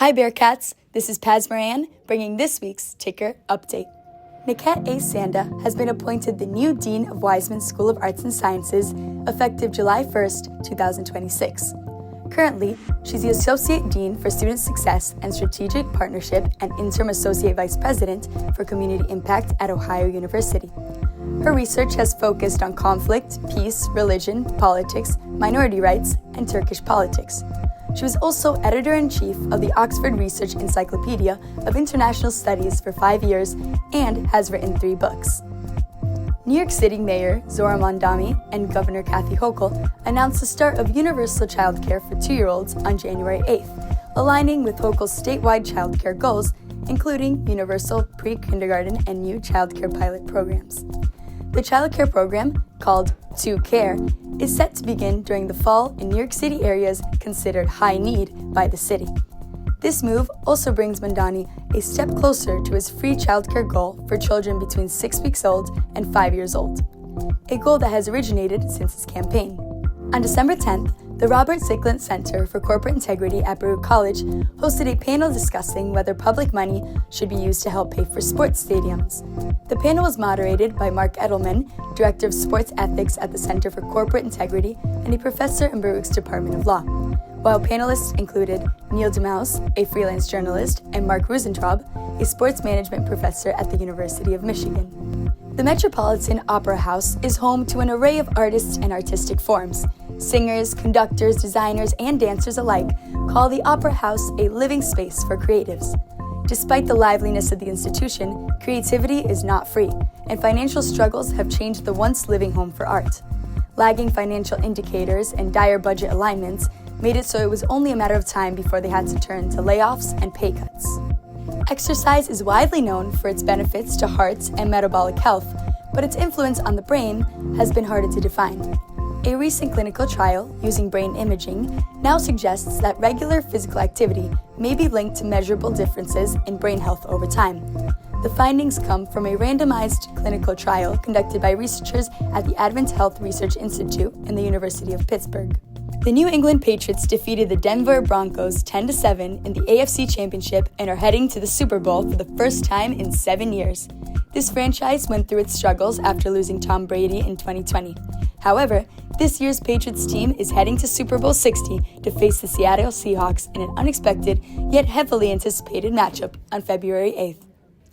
Hi Bearcats, this is Paz Moran bringing this week's Ticker Update. Niket A. Sanda has been appointed the new Dean of Weizmann School of Arts and Sciences effective July 1st, 2026. Currently, she's the Associate Dean for Student Success and Strategic Partnership and Interim Associate Vice President for Community Impact at Ohio University. Her research has focused on conflict, peace, religion, politics, minority rights, and Turkish politics. She was also editor-in-chief of the Oxford Research Encyclopedia of International Studies for 5 years and has written 3 books. New York City Mayor Zohran Mamdani and Governor Kathy Hochul announced the start of universal childcare for 2-year-olds on January 8th, aligning with Hochul's statewide childcare goals, including universal pre-kindergarten and new childcare pilot programs. The childcare program, called 2Care, is set to begin during the fall in New York City areas considered high need by the city. This move also brings Mamdani a step closer to his free childcare goal for children between 6 weeks old and 5 years old, a goal that has originated since his campaign. On December 10th, the Robert Zicklin Center for Corporate Integrity at Baruch College hosted a panel discussing whether public money should be used to help pay for sports stadiums. The panel was moderated by Mark Edelman, Director of Sports Ethics at the Center for Corporate Integrity and a professor in Baruch's Department of Law, while panelists included Neil DeMause, a freelance journalist, and Mark Rusentraub, a sports management professor at the University of Michigan. The Metropolitan Opera House is home to an array of artists and artistic forms. Singers, conductors, designers, and dancers alike call the Opera House a living space for creatives. Despite the liveliness of the institution, creativity is not free, and financial struggles have changed the once living home for art. Lagging financial indicators and dire budget alignments made it so it was only a matter of time before they had to turn to layoffs and pay cuts. Exercise is widely known for its benefits to heart and metabolic health, but its influence on the brain has been harder to define. A recent clinical trial using brain imaging now suggests that regular physical activity may be linked to measurable differences in brain health over time. The findings come from a randomized clinical trial conducted by researchers at the Advent Health Research Institute and the University of Pittsburgh. The New England Patriots defeated the Denver Broncos 10-7 in the AFC Championship and are heading to the Super Bowl for the first time in 7 years. This franchise went through its struggles after losing Tom Brady in 2020. However, this year's Patriots team is heading to Super Bowl 60 to face the Seattle Seahawks in an unexpected yet heavily anticipated matchup on February 8th.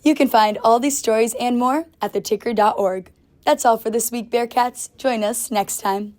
You can find all these stories and more at theticker.org. That's all for this week, Bearcats. Join us next time.